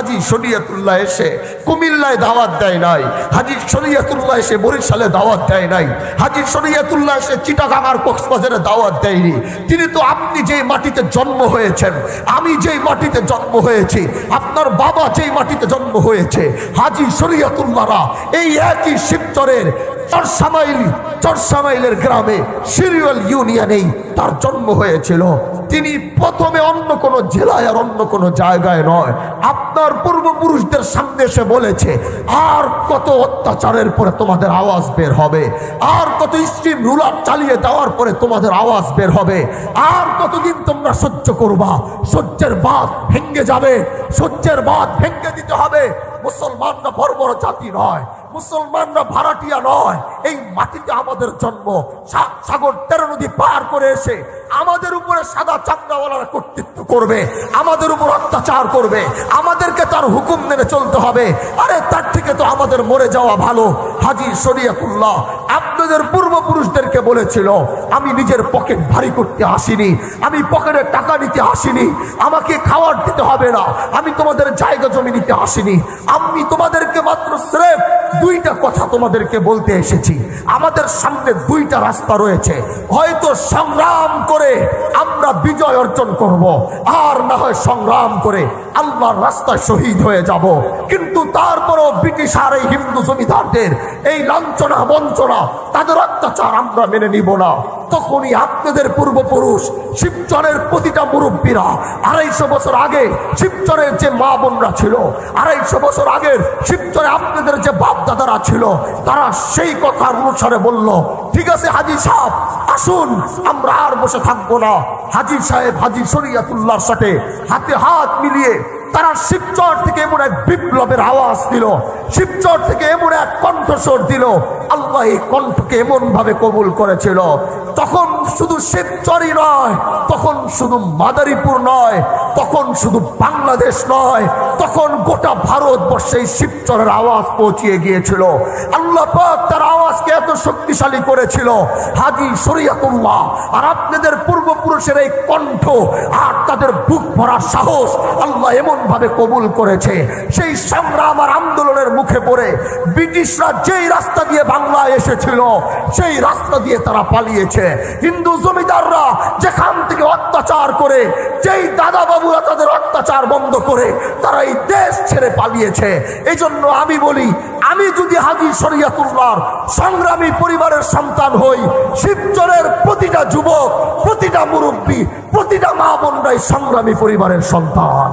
হাজী শরীয়তুল্লাহ এসে কুমিল্লায় দাওয়াত দেয় নাই, হাজী শরীয়তুল্লাহ এসে বরিশালে দাওয়াত দেয় নাই, হাজী শরীয়তুল্লাহ এসে চিটাগাং আর কক্সবাজারে দাওয়াত দেয়নি। তিনি তো আপনি যেই মাটিতে জন্ম হয়েছেন, আমি যেই মাটিতে জন্ম হয়েছি, আপনার বাবা যেই মাটিতে জন্ম হয়েছে, হাজী শরীয়তুল্লাহরা এই একই শিবচরের চরসামাইলের গ্রামে সিরিয়াল ইউনিয়নেই তার জন্ম হয়েছিল। তিনি প্রথমে অন্য কোনো জেলায় আর অন্য কোনো জায়গায় নয়, আপনার পূর্বপুরুষদের সামনে এসে বলেছে, আর কত অত্যাচারের পরে তোমাদের আওয়াজ বের হবে, আর কত স্ট্রিম রুলার চালিয়ে দেওয়ার পরে তোমাদের আওয়াজ বের হবে, আর কতদিন তোমরা সহ্য করবা, সহ্যের বাঁধ ভেঙে যাবে, সহ্যের বাঁধ ভেঙে দিতে হবে। মুসলমানরা বড় বড় জাতি নয়, মুসলমানরা ভাড়াটিয়া নয়, এই মাটিতে আমাদের জন্ম। সাগর 13 নদী পার করে এসে আমাদের উপরে সাদা চামড়াওয়ালারা কর্তৃত্ব করবে, আমাদের উপর অত্যাচার করবে, আমাদেরকে তার হুকুম মেনে চলতে হবে। আরে তার থেকে তো আমাদের মরে যাওয়া ভালো। হাজী শরীয়তুল্লাহ আপনাদের পূর্বপুরুষদেরকে বলেছিল, আমি নিজের পকেট ভারী করতে আসিনি, আমি পকেটে টাকা নিতে আসিনি, আমাকে খাওয়ার দিতে হবে না, আমি তোমাদের জায়গা জমি নিতে আসিনি, আমি তোমাদেরকে মাত্র স্রেফ 2টা কথা তোমাদেরকে বলতে এসেছি। আমাদের সামনে 2টা রাস্তা রয়েছে, হয়তো সংগ্রাম করে আমরা বিজয় অর্জন করব, আর না হয় সংগ্রাম করে আল্লাহর রাস্তায় শহীদ হয়ে যাব। কিন্তু তারপরও ব্রিটিশ আর এই হিন্দু জমিদারদের এই লাঞ্ছনা বঞ্চনা, তাদের অত্যাচার আমরা মেনে নিব না। তখনই আপনাদের পূর্বপুরুষ শিবচরের প্রতিটা মুরব্বীরা 250 বছর আগে শিবচরের যে মা বোনরা ছিল, 250 বছর আগের শিবচরে আপনাদের যে বাপ দাদারা ছিল, তারা সেই কথার অনুসারে বলল, ঠিক আছে হাজী সাহেব আসুন, আমরা আর বসে থাকবো না। হাজী সাহেব হাজী শরীয়তুল্লাহর সাথে হাতে হাত মিলিয়ে তারা শিবচর থেকে এমন এক বিপ্লবের আওয়াজ দিল, শিবচর থেকে এমন এক কণ্ঠস্বর দিল, আল্লাহ এই কণ্ঠকে এমন ভাবে কবুল করেছিল। তখন শুধু শিবচরই নয়, তখন শুধু মাদারীপুর নয়, তখন শুধু বাংলাদেশ নয়, তখন গোটা ভারতবর্ষে শিবচরের আওয়াজ পৌঁছিয়ে গিয়েছিল। আল্লাহ পাক তার আওয়াজকে এত শক্তিশালী করেছিল, হাজী শরীয়তুল্লাহ আর আপনাদের পূর্বপুরুষের এই কণ্ঠ আর তাদের বুক ভরার সাহস আল্লাহ এমন ভাবে কবুল করেছে। সেই সংগ্রাম আর আন্দোলনের মুখে পড়ে ব্রিটিশরা যেই রাস্তা দিয়ে বাংলায় এসেছিল, সেই রাস্তা দিয়ে তারা পালিয়েছে। হিন্দু জমিদাররা যেখান থেকে অত্যাচার করে, যেই দাদা বাবুরা তাদের অত্যাচার বন্ধ করে তারা এই দেশ ছেড়ে পালিয়েছে। এই জন্য আমি বলি, আমি যদি হাজী শরীয়তুল্লাহর সংগ্রামী পরিবারের সন্তান হই, শিবচরের প্রতিটা যুবক, প্রতিটা মুরব্বী, প্রতিটা মা বোনরাই সংগ্রামী পরিবারের সন্তান।